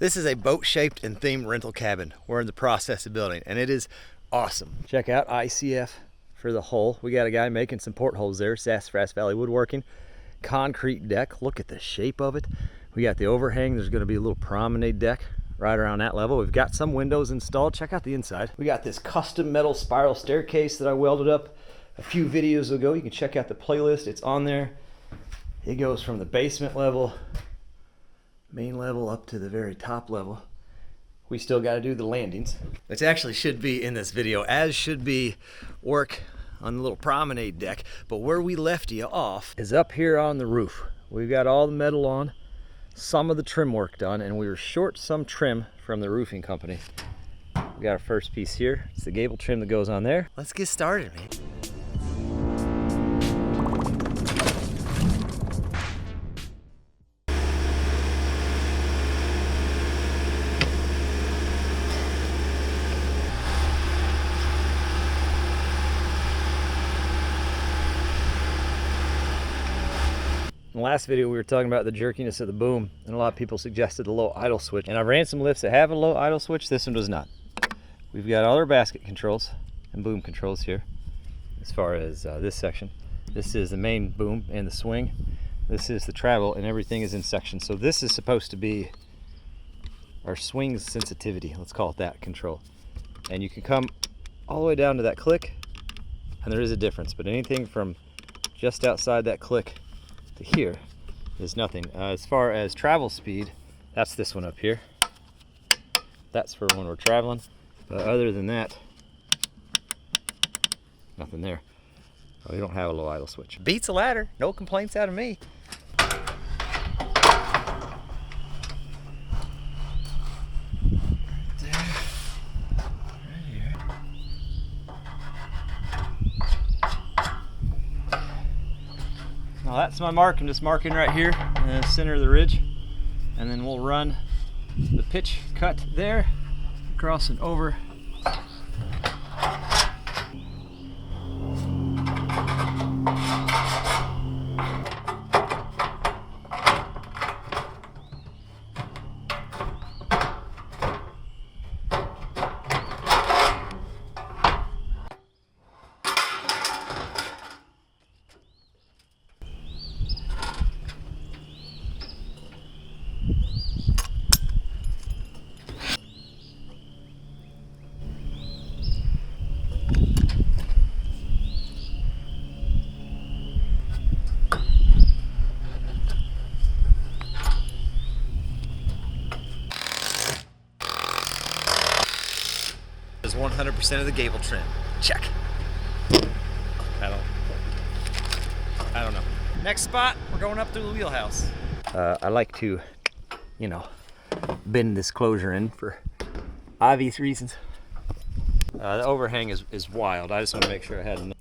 This is a boat-shaped and themed rental cabin we're in the process of building, and it is awesome. Check out ICF for the hull. We got a guy making some portholes there, Sassafras Valley Woodworking. Concrete deck, look at the shape of it. We got the overhang, there's gonna be a little promenade deck right around that level. We've got some windows installed. Check out the inside. We got this custom metal spiral staircase that I welded up a few videos ago. You can check out the playlist, it's on there. It goes from the basement level, main level, up to the very top level. We still got to do the landings, which actually should be in this video, as should be work on the little promenade deck. But where we left you off is up here on the roof. We've got all the metal on, some of the trim work done, and we were short some trim from the roofing company. We got our first piece here. It's the gable trim that goes on there. Let's get started, man. In the last video we were talking about the jerkiness of the boom, and a lot of people suggested the low idle switch, and I've ran some lifts that have a low idle switch. This one does not. We've got all our basket controls and boom controls here. As far as this section, this is the main boom and the swing. This is the travel, and everything is in section. So this is supposed to be our swing sensitivity, let's call it that, control. And you can come all the way down to that click, and there is a difference, but anything from just outside that click to here is nothing. As far as travel speed, that's this one up here. That's for when we're traveling, but other than that, nothing there. We don't have a low idle switch. Beats a ladder, no complaints out of me. Now that's my mark. I'm just marking right here in the center of the ridge, and then we'll run the pitch cut there, across and over. Is 100% of the gable trim. Check. I don't know. Next spot, we're going up through the wheelhouse. I like to, you know, bend this closure in for obvious reasons. The overhang is wild. I just want to make sure I had enough.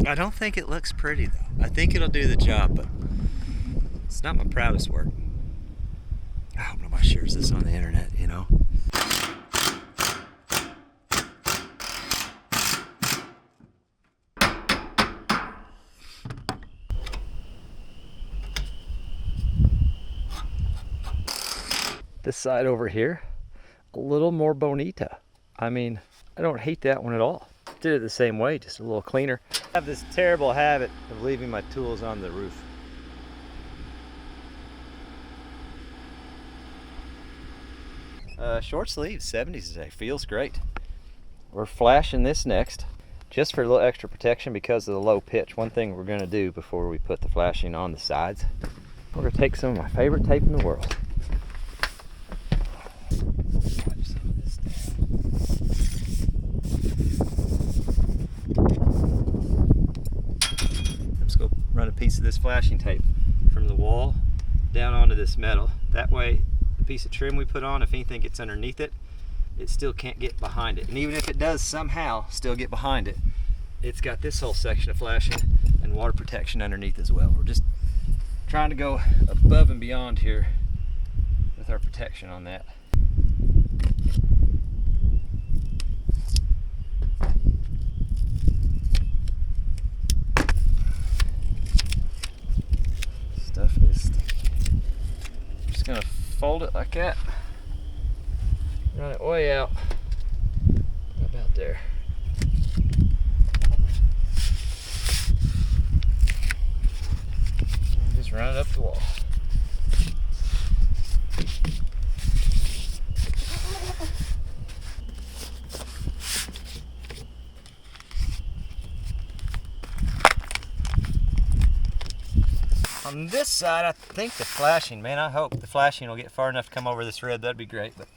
I don't think it looks pretty though. I think it'll do the job, but it's not my proudest work. I hope nobody shares this on the internet, you know. This side over here, a little more bonita. I mean, I don't hate that one at all. Did it the same way, just a little cleaner. I have this terrible habit of leaving my tools on the roof. Short sleeves, 70s today, feels great. We're flashing this next, just for a little extra protection because of the low pitch. One thing we're gonna do before we put the flashing on the sides, we're gonna take some of my favorite tape in the world. Let's go run a piece of this flashing tape from the wall down onto this metal. That way, the piece of trim we put on, if anything gets underneath it, it still can't get behind it. And even if it does somehow still get behind it, it's got this whole section of flashing and water protection underneath as well. We're just trying to go above and beyond here with our protection on that. Stuff is, I'm just gonna fold it like that. Run it way out, about there. And just run it up the wall. On this side, I think the flashing, man, I hope the flashing will get far enough to come over this rib. That'd be great, but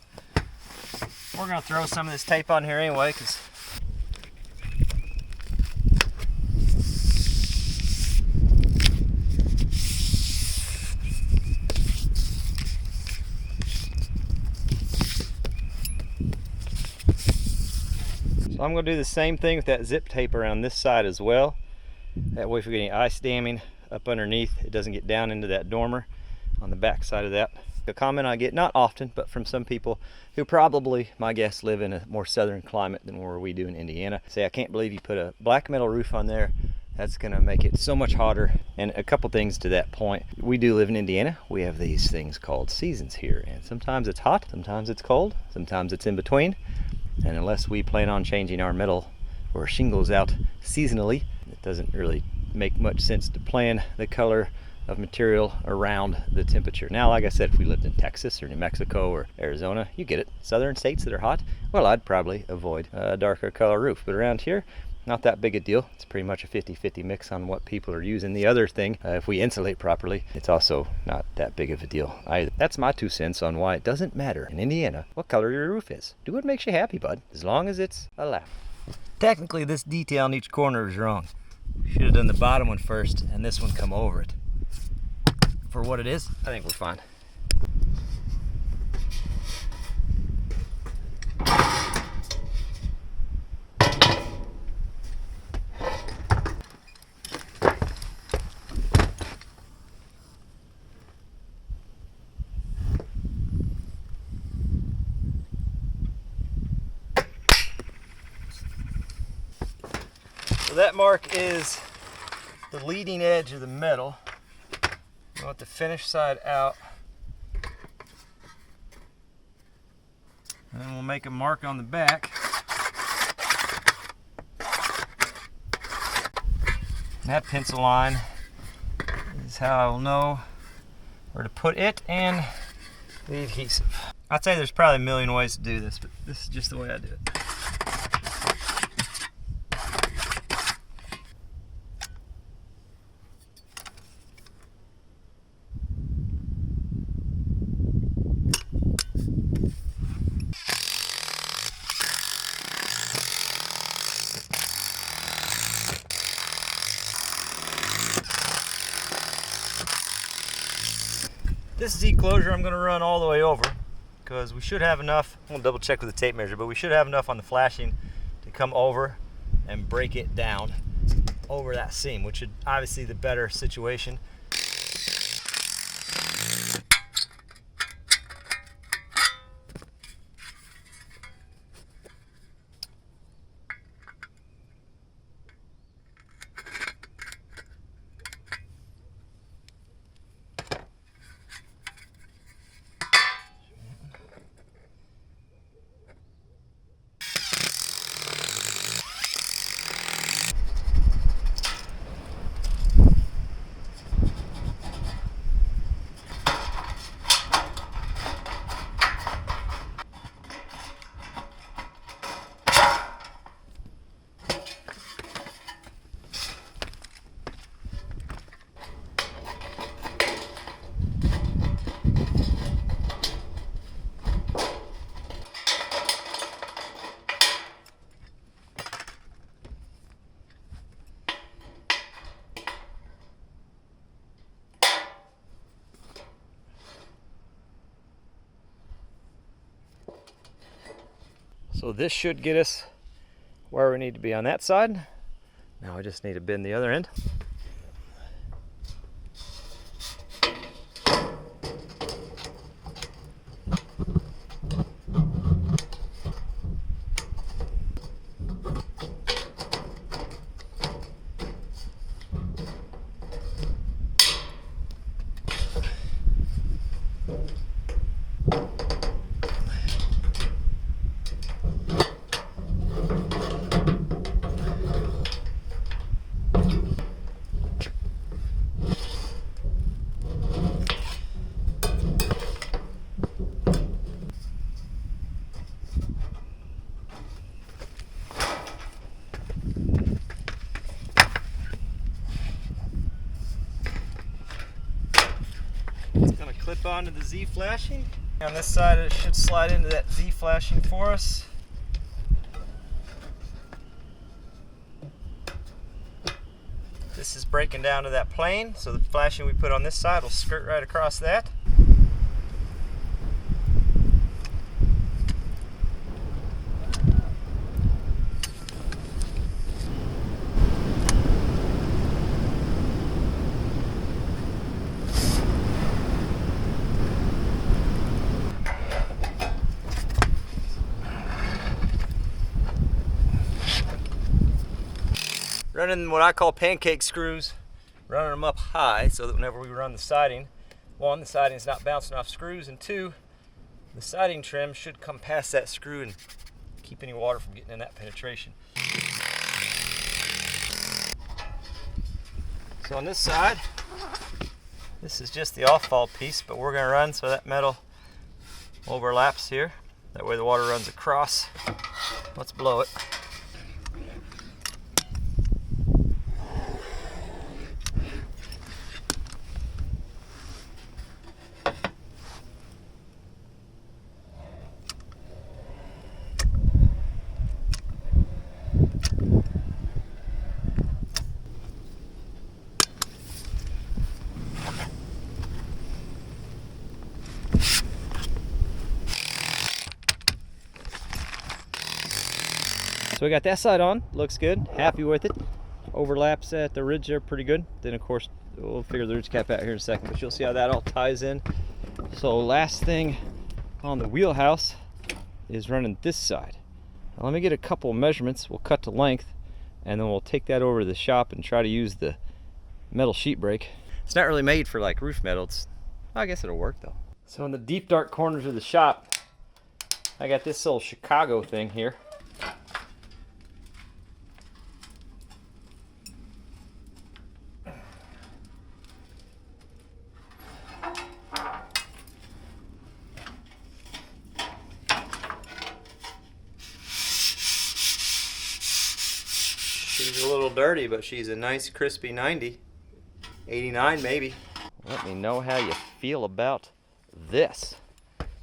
we're gonna throw some of this tape on here anyway, because so I'm gonna do the same thing with that zip tape around this side as well. That way if we get any ice damming up underneath, it doesn't get down into that dormer on the back side of that. A comment I get, not often, but from some people who probably, my guess, live in a more southern climate than where we do in Indiana, say, I can't believe you put a black metal roof on there. That's gonna make it so much hotter. And a couple things to that point. We do live in Indiana. We have these things called seasons here. And sometimes it's hot, sometimes it's cold, sometimes it's in between. And unless we plan on changing our metal or shingles out seasonally, it doesn't really make much sense to plan the color of material around the temperature. Now, like I said, if we lived in Texas or New Mexico or Arizona, you get it. Southern states that are hot, well, I'd probably avoid a darker color roof. But around here, not that big a deal. It's pretty much a 50-50 mix on what people are using. The other thing, if we insulate properly, it's also not that big of a deal either. That's my 2 cents on why it doesn't matter in Indiana what color your roof is. Do what makes you happy, bud, as long as it's allowed. Technically, this detail in each corner is wrong. Should have done the bottom one first and this one come over it. For what it is, I think we're fine. So that mark is the leading edge of the metal. I want the finished side out. And then we'll make a mark on the back. And that pencil line is how I will know where to put it and the adhesive. I'd say there's probably a million ways to do this, but this is just the way I do it. This Z closure I'm going to run all the way over because we should have enough. I'm going to double check with the tape measure, but we should have enough on the flashing to come over and break it down over that seam, which is obviously the better situation. So this should get us where we need to be on that side. Now I just need to bend the other end. Clip onto the Z flashing. On this side it should slide into that Z flashing for us. This is breaking down to that plane, so the flashing we put on this side will skirt right across that. Running what I call pancake screws, running them up high so that whenever we run the siding, one, the siding is not bouncing off screws, and two, the siding trim should come past that screw and keep any water from getting in that penetration. So on this side, this is just the off-fall piece, but we're going to run so that metal overlaps here. That way the water runs across. Let's blow it. So we got that side on, looks good, happy with it. Overlaps at the ridge there pretty good. Then of course, we'll figure the ridge cap out here in a second, but you'll see how that all ties in. So last thing on the wheelhouse is running this side. Now let me get a couple of measurements. We'll cut to length, and then we'll take that over to the shop and try to use the metal sheet brake. It's not really made for like roof metal. I guess it'll work though. So in the deep dark corners of the shop, I got this little Chicago thing here. She's a little dirty, but she's a nice crispy 90. 89 maybe. Let me know how you feel about this.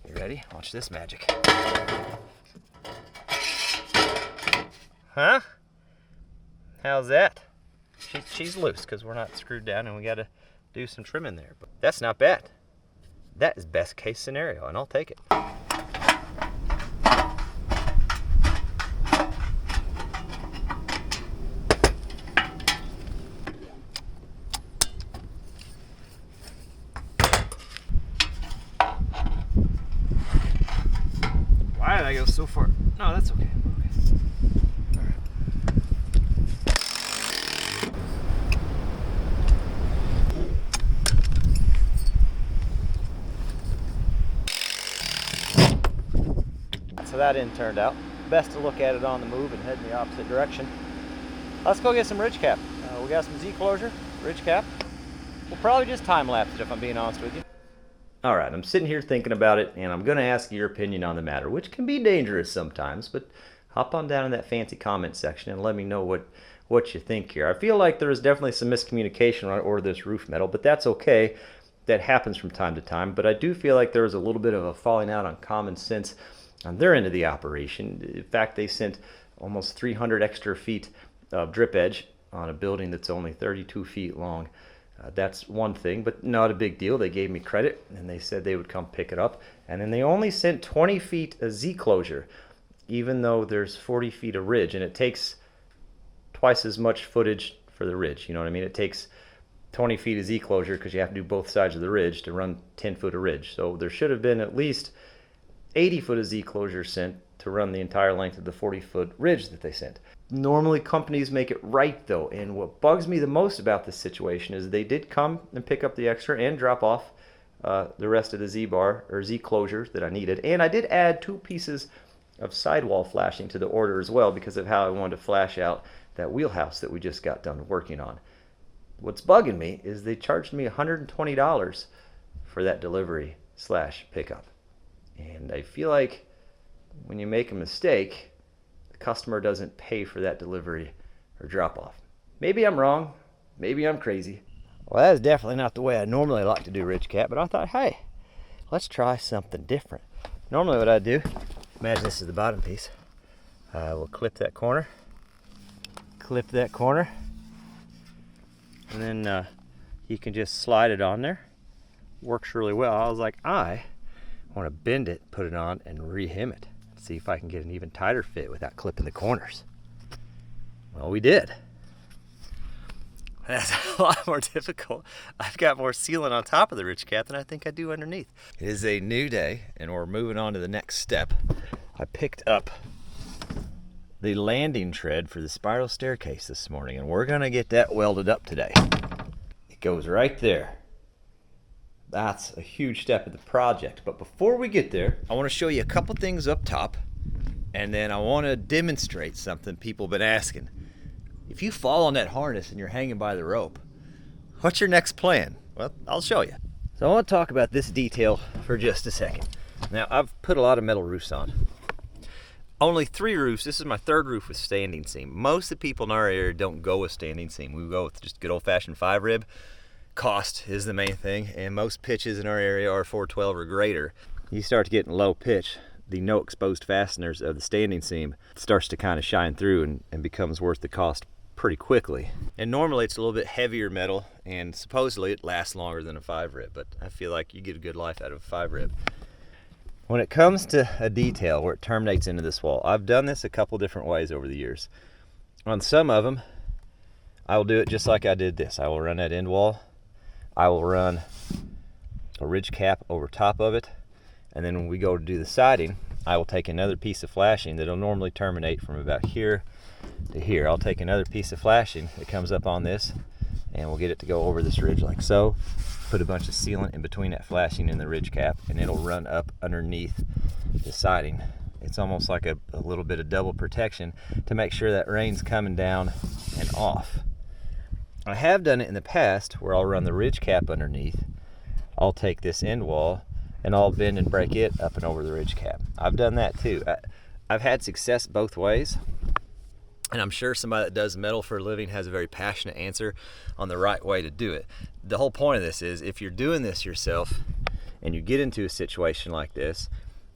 You ready? Watch this magic. Huh? How's that? She's loose because we're not screwed down and we got to do some trimming there. But that's not bad. That is best case scenario, and I'll take it. Why did I go so far? No, that's okay. All right. So that end turned out. Best to look at it on the move and head in the opposite direction. Let's go get some ridge cap. We got some Z closure, ridge cap. We'll probably just time lapse it if I'm being honest with you. All right, I'm sitting here thinking about it, and I'm going to ask your opinion on the matter, which can be dangerous sometimes, but hop on down in that fancy comment section and let me know what you think here. I feel like there is definitely some miscommunication on order this roof metal, but that's okay. That happens from time to time, but I do feel like there was a little bit of a falling out on common sense on their end of the operation. In fact, they sent almost 300 extra feet of drip edge on a building that's only 32 feet long. That's one thing, but not a big deal. They gave me credit, and they said they would come pick it up. And then they only sent 20 feet of Z closure. even though there's 40 feet of ridge, and it takes twice as much footage for the ridge. You know what I mean? It takes 20 feet of Z closure because you have to do both sides of the ridge to run 10 foot of ridge. So there should have been at least 80 foot of Z closure sent to run the entire length of the 40 foot ridge that they sent. Normally companies make it right though, and what bugs me the most about this situation is they did come and pick up the extra and drop off the rest of the Z bar or Z closures that I needed, and I did add 2 pieces of sidewall flashing to the order as well because of how I wanted to flash out that wheelhouse that we just got done working on. What's bugging me is they charged me $120 for that delivery / pickup, and I feel like when you make a mistake, the customer doesn't pay for that delivery or drop off. Maybe I'm wrong, maybe I'm crazy. Well, that is definitely not the way I normally like to do ridge cap, but I thought, hey, let's try something different. Normally what I do, imagine this is the bottom piece. I will clip that corner, and then you can just slide it on there. Works really well. I was like, I want to bend it, put it on, and re-hem it. See if I can get an even tighter fit without clipping the corners. Well, we did. That's a lot more difficult. I've got more sealant on top of the ridge cap than I think I do underneath. It is a new day, and we're moving on to the next step. I picked up the landing tread for the spiral staircase this morning, and we're gonna get that welded up today. It goes right there. That's a huge step in the project. But before we get there, I want to show you a couple things up top, and then I want to demonstrate something people have been asking. If you fall on that harness and you're hanging by the rope, what's your next plan? Well, I'll show you. So I want to talk about this detail for just a second. Now, I've put a lot of metal roofs on. Only 3 roofs. This is my 3rd roof with standing seam. Most of the people in our area don't go with standing seam. We go with just good old-fashioned 5 rib. Cost is the main thing, and most pitches in our area are 412 or greater. You start to get in low pitch, the no exposed fasteners of the standing seam starts to kind of shine through and becomes worth the cost pretty quickly. And normally it's a little bit heavier metal, and supposedly it lasts longer than a 5 rib, but I feel like you get a good life out of a 5 rib. When it comes to a detail where it terminates into this wall, I've done this a couple different ways over the years. On some of them, I will do it just like I did this. I will run that end wall, I will run a ridge cap over top of it, and then when we go to do the siding, I will take another piece of flashing that'll normally terminate from about here to here. I'll take another piece of flashing that comes up on this, and we'll get it to go over this ridge like so. Put a bunch of sealant in between that flashing and the ridge cap, and it'll run up underneath the siding. It's almost like a little bit of double protection to make sure that rain's coming down and off. I have done it in the past where I'll run the ridge cap underneath. I'll take this end wall and I'll bend and break it up and over the ridge cap. I've done that too. I've had success both ways, and I'm sure somebody that does metal for a living has a very passionate answer on the right way to do it. The whole point of this is, if you're doing this yourself and you get into a situation like this,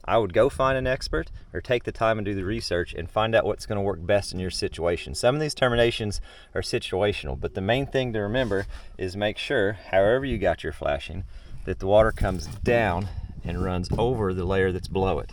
I would go find an expert or take the time and do the research and find out what's going to work best in your situation. Some of these terminations are situational, but the main thing to remember is make sure, however you got your flashing, that the water comes down and runs over the layer that's below it.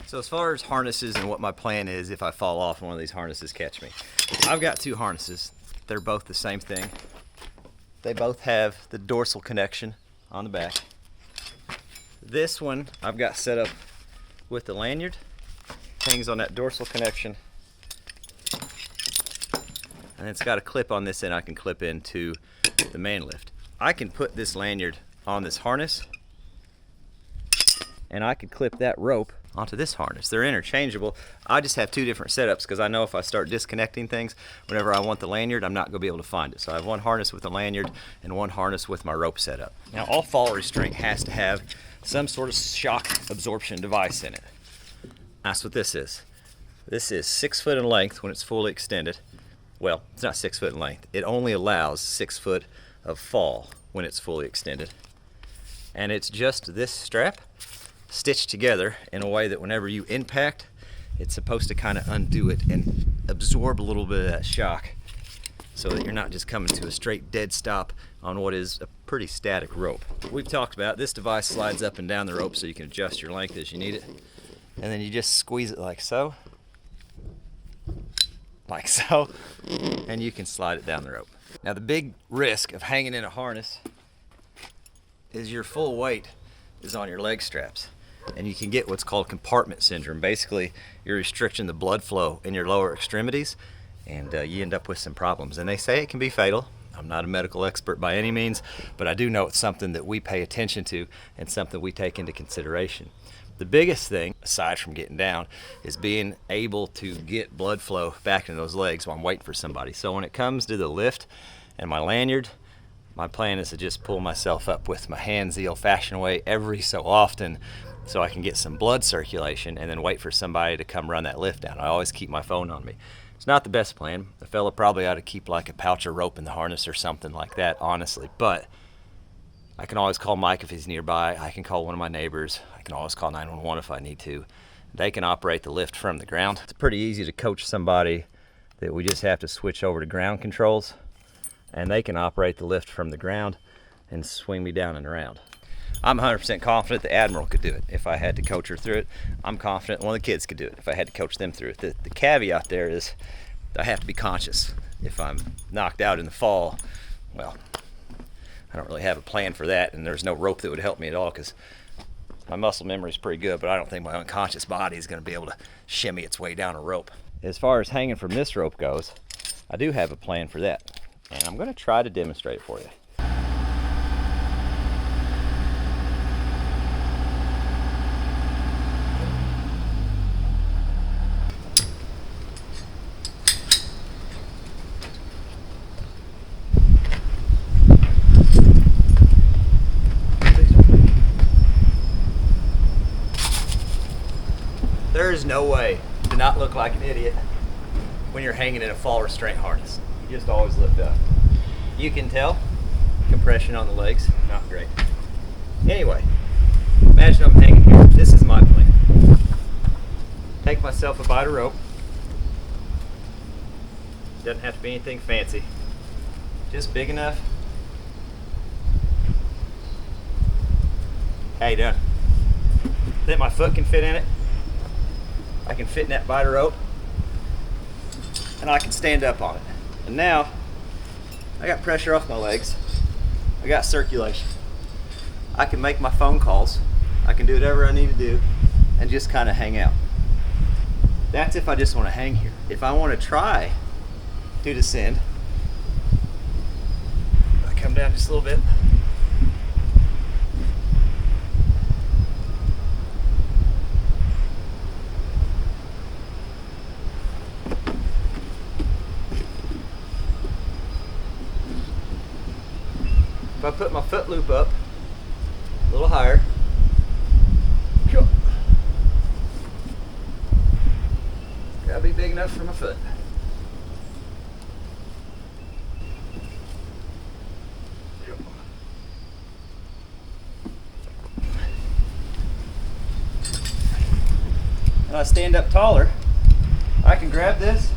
So as far as harnesses and what my plan is if I fall off and one of these harnesses catch me, I've got 2 harnesses. They're both the same thing. They both have the dorsal connection on the back. This one I've got set up with the lanyard, hangs on that dorsal connection, and it's got a clip on this end I can clip into the man lift. I can put this lanyard on this harness, and I could clip that rope onto this harness. They're interchangeable. I just have 2 different setups because I know if I start disconnecting things, whenever I want the lanyard, I'm not going to be able to find it. So I have one harness with the lanyard and one harness with my rope setup. Now, all fall restraint has to have some sort of shock absorption device in it. That's what this is. This is 6 foot in length when it's fully extended. Well, it's not 6 foot in length. It only allows 6 foot of fall when it's fully extended. And it's just this strap stitched together in a way that whenever you impact, it's supposed to kind of undo it and absorb a little bit of that shock so that you're not just coming to a straight dead stop on what is a pretty static rope. We've talked about this device slides up and down the rope so you can adjust your length as you need it. And then you just squeeze it like so, and you can slide it down the rope. Now the big risk of hanging in a harness is your full weight is on your leg straps, and you can get what's called compartment syndrome. Basically, you're restricting the blood flow in your lower extremities, and you end up with some problems. And they say it can be fatal. I'm not a medical expert by any means, but I do know it's something that we pay attention to and something we take into consideration. The biggest thing, aside from getting down, is being able to get blood flow back into those legs while I'm waiting for somebody. So when it comes to the lift and my lanyard, my plan is to just pull myself up with my hands the old-fashioned way every so often so I can get some blood circulation and then wait for somebody to come run that lift down. I always keep my phone on me. It's not the best plan. The fella probably ought to keep like a pouch of rope in the harness or something like that, honestly. But I can always call Mike if he's nearby. I can call one of my neighbors. I can always call 911 if I need to. They can operate the lift from the ground. It's pretty easy to coach somebody that we just have to switch over to ground controls, and they can operate the lift from the ground and swing me down and around. I'm 100% confident the Admiral could do it if I had to coach her through it. I'm confident one of the kids could do it if I had to coach them through it. The caveat there is I have to be conscious. If I'm knocked out in the fall, well, I don't really have a plan for that, and there's no rope that would help me at all because my muscle memory is pretty good, but I don't think my unconscious body is going to be able to shimmy its way down a rope. As far as hanging from this rope goes, I do have a plan for that, and I'm going to try to demonstrate it for you. There is no way to not look like an idiot when you're hanging in a fall restraint harness. You just always lift up. You can tell, compression on the legs, not great. Anyway, imagine I'm hanging here. This is my plan. Take myself a bite of rope. Doesn't have to be anything fancy. Just big enough. How you doing? That my foot can fit in it. I can fit in that bite of rope, and I can stand up on it. And now, I got pressure off my legs. I got circulation. I can make my phone calls. I can do whatever I need to do and just kind of hang out. That's if I just want to hang here. If I want to try to descend, I come down just a little bit. If I put my foot loop up a little higher, gotta be big enough for my foot. And I stand up taller, I can grab this,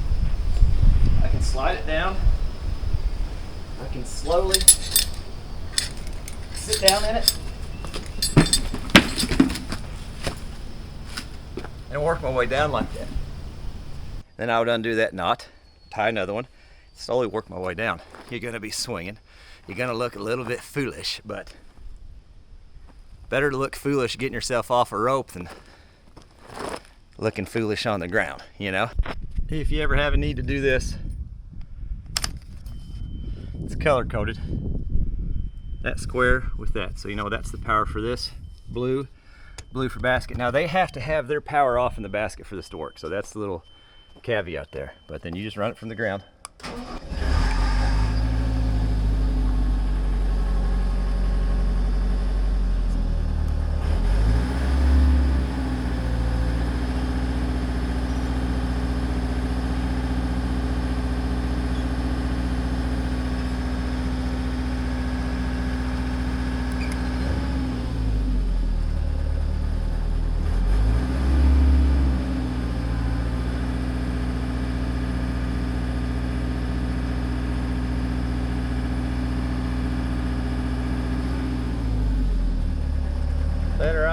I can slide it down, I can slowly sit down in it and work my way down like that. Then I would undo that knot, tie another one, slowly work my way down. You're going to be swinging. You're going to look a little bit foolish, but better to look foolish getting yourself off a rope than looking foolish on the ground, you know? If you ever have a need to do this, it's color coded. That square with that, so you know that's the power for this. Blue for basket. Now they have to have their power off in the basket for this to work, so that's the little caveat there. But then you just run it from the ground.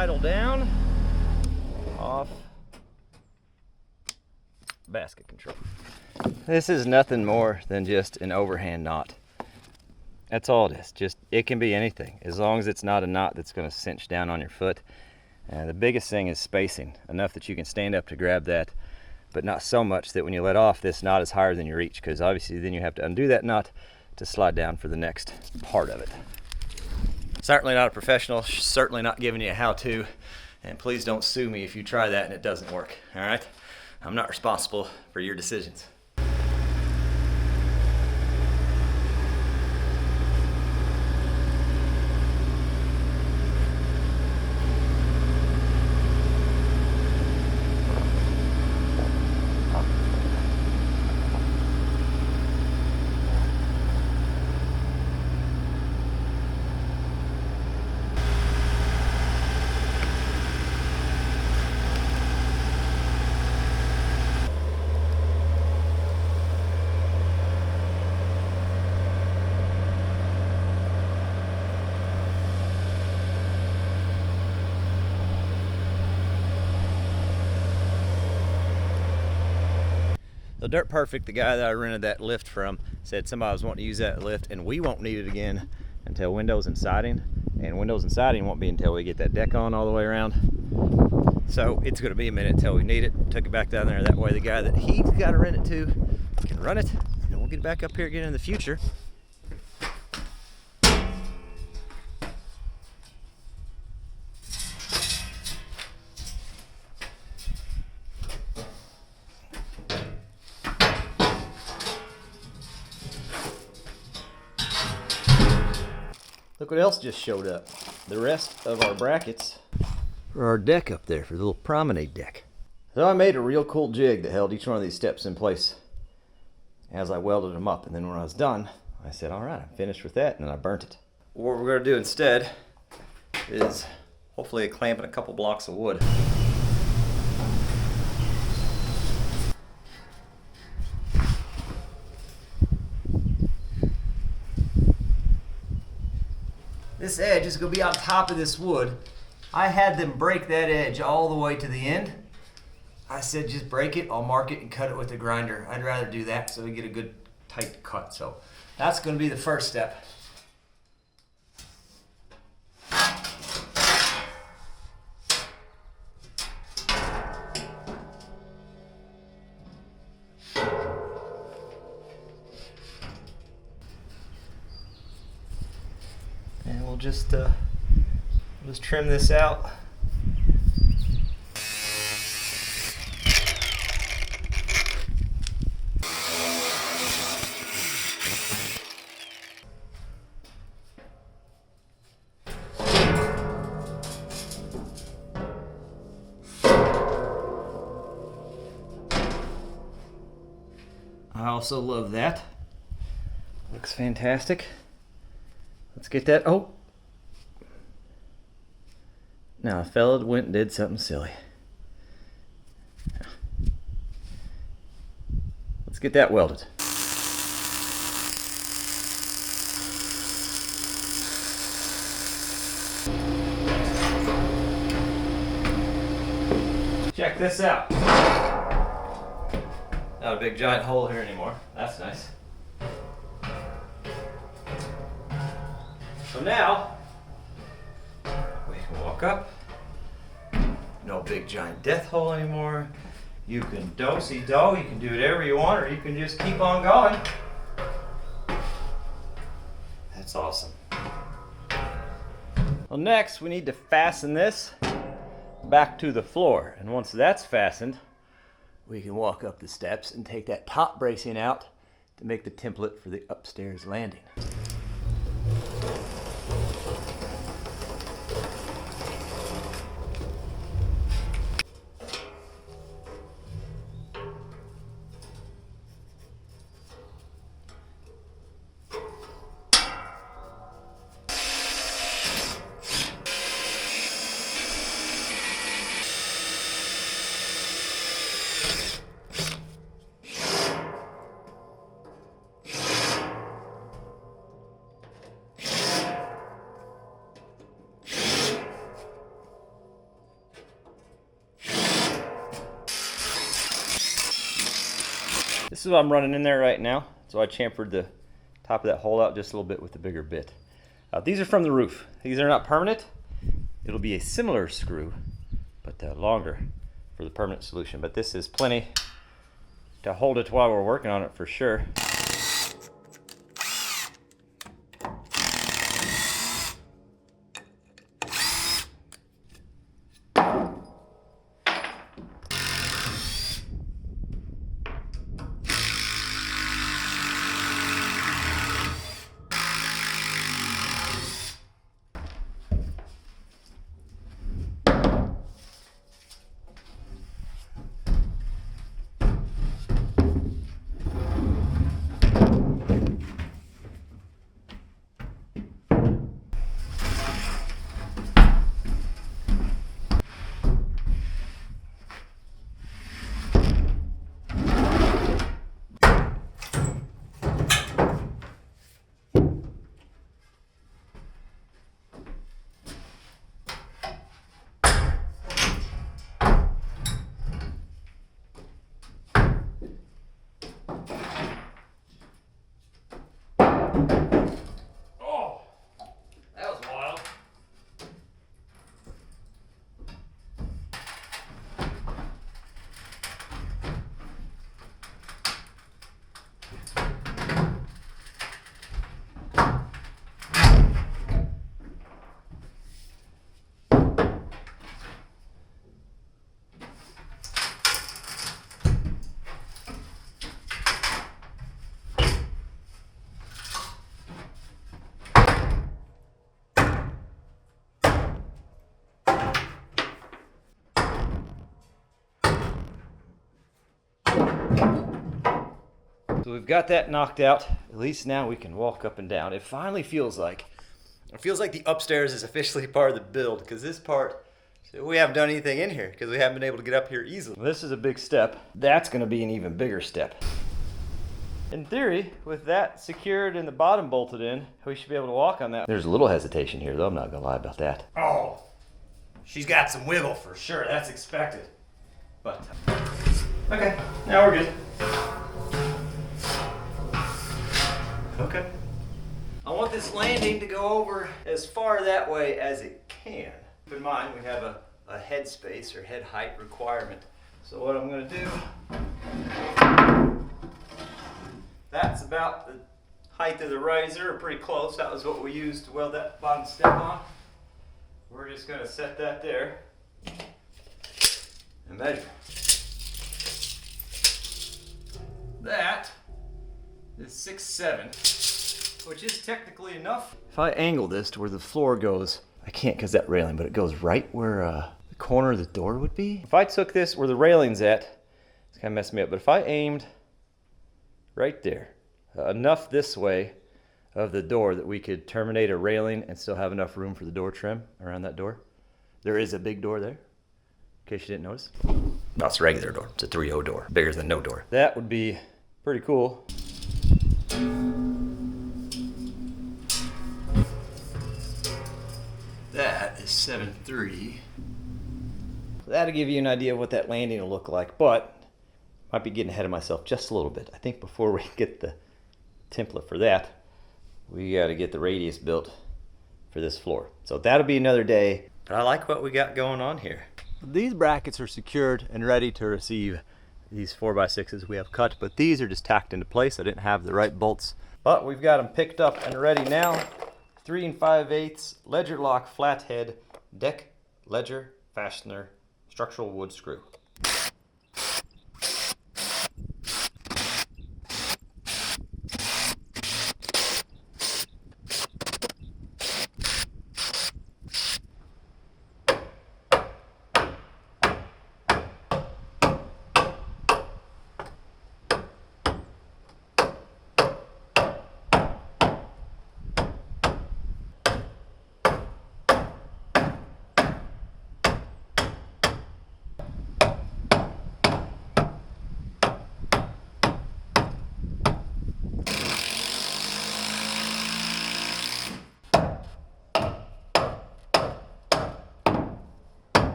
idle down, off, basket control. This is nothing more than just an overhand knot. That's all it is. Just, it can be anything, as long as it's not a knot that's going to cinch down on your foot. The biggest thing is spacing, enough that you can stand up to grab that, but not so much that when you let off, this knot is higher than your reach, because obviously then you have to undo that knot to slide down for the next part of it. Certainly not a professional, certainly not giving you a how-to, and please don't sue me if you try that and it doesn't work, all right? I'm not responsible for your decisions. So Dirt Perfect, the guy that I rented that lift from, said somebody was wanting to use that lift and we won't need it again until windows and siding. And windows and siding won't be until we get that deck on all the way around. So it's gonna be a minute until we need it. Took it back down there, that way the guy that he's got to rent it to can run it, and we'll get it back up here again in the future. Look what else just showed up. The rest of our brackets for our deck up there, for the little promenade deck. So I made a real cool jig that held each one of these steps in place as I welded them up. And then when I was done, I said, all right, I'm finished with that, and then I burnt it. What we're gonna do instead is hopefully clamp in a couple blocks of wood. This edge is going to be on top of this wood. I had them break that edge all the way to the end. I said just break it, I'll mark it and cut it with a grinder. I'd rather do that so we get a good tight cut. So that's going to be the first step. And we'll just trim this out. I also love that. Looks fantastic. Let's get that. Oh, now a fella went and did something silly. Let's get that welded. Check this out. Not a big giant hole here anymore. That's nice. So now, we can walk up. No big giant death hole anymore. You can do-si-do, you can do whatever you want, or you can just keep on going. That's awesome. Well, next we need to fasten this back to the floor. And once that's fastened, we can walk up the steps and take that top bracing out to make the template for the upstairs landing. This is what I'm running in there right now. So I chamfered the top of that hole out just a little bit with the bigger bit. These are from the roof. These are not permanent. It'll be a similar screw, but longer for the permanent solution. But this is plenty to hold it while we're working on it for sure. So we've got that knocked out. At least now we can walk up and down. It finally feels like the upstairs is officially part of the build, because this part, we haven't done anything in here because we haven't been able to get up here easily. This is a big step. That's going to be an even bigger step. In theory, with that secured and the bottom bolted in, we should be able to walk on that. There's a little hesitation here though, I'm not going to lie about that. Oh, she's got some wiggle for sure. That's expected. But, okay, now we're good. Okay. I want this landing to go over as far that way as it can. Keep in mind we have a head space or head height requirement. So what I'm going to do, that's about the height of the riser, or pretty close. That was what we used to weld that bottom step on. We're just going to set that there and measure. That is 6'7", which is technically enough. If I angle this to where the floor goes, I can't because that railing, but it goes right where the corner of the door would be. If I took this where the railing's at, it's kind of messing me up, but if I aimed right there, enough this way of the door that we could terminate a railing and still have enough room for the door trim around that door. There is a big door there, in case you didn't notice. No, it's a regular door. It's a 3.0 door, bigger than no door. That would be pretty cool. That is 7.3. That'll give you an idea of what that landing will look like, but might be getting ahead of myself just a little bit. I think before we get the template for that, we got to get the radius built for this floor. So that'll be another day. But I like what we got going on here. These brackets are secured and ready to receive these 4x6s we have cut, but these are just tacked into place. I didn't have the right bolts, but we've got them picked up and ready now. 3 5/8 ledger lock flathead deck ledger fastener structural wood screw.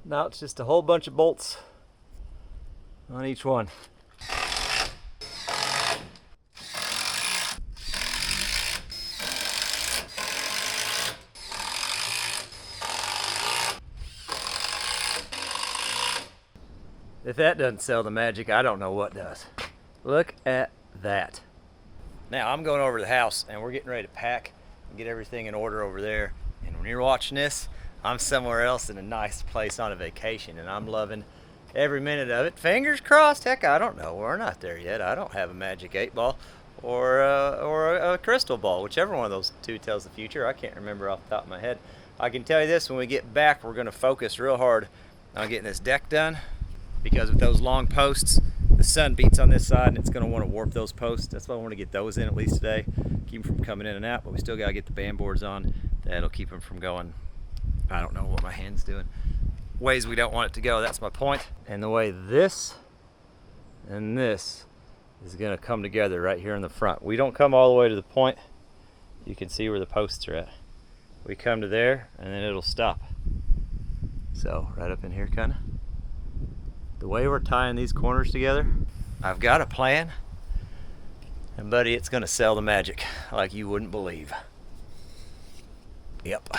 Now it's just a whole bunch of bolts on each one. If that doesn't sell the magic, I don't know what does. Look at that. Now I'm going over to the house and we're getting ready to pack and get everything in order over there. And when you're watching this, I'm somewhere else in a nice place on a vacation and I'm loving every minute of it. Fingers crossed. Heck, I don't know. We're not there yet. I don't have a magic 8-ball or a crystal ball, whichever one of those two tells the future. I can't remember off the top of my head. I can tell you this, when we get back, we're going to focus real hard on getting this deck done, because with those long posts, the sun beats on this side and it's going to want to warp those posts. That's why I want to get those in at least today, keep them from coming in and out, but we still got to get the band boards on. That'll keep them from going, I don't know what my hand's doing, ways we don't want it to go. That's my point. And the way this and this is going to come together right here in the front. We don't come all the way to the point. You can see where the posts are at. We come to there and then it'll stop. So right up in here kind of. The way we're tying these corners together, I've got a plan, and buddy, it's gonna sell the magic like you wouldn't believe. Yep.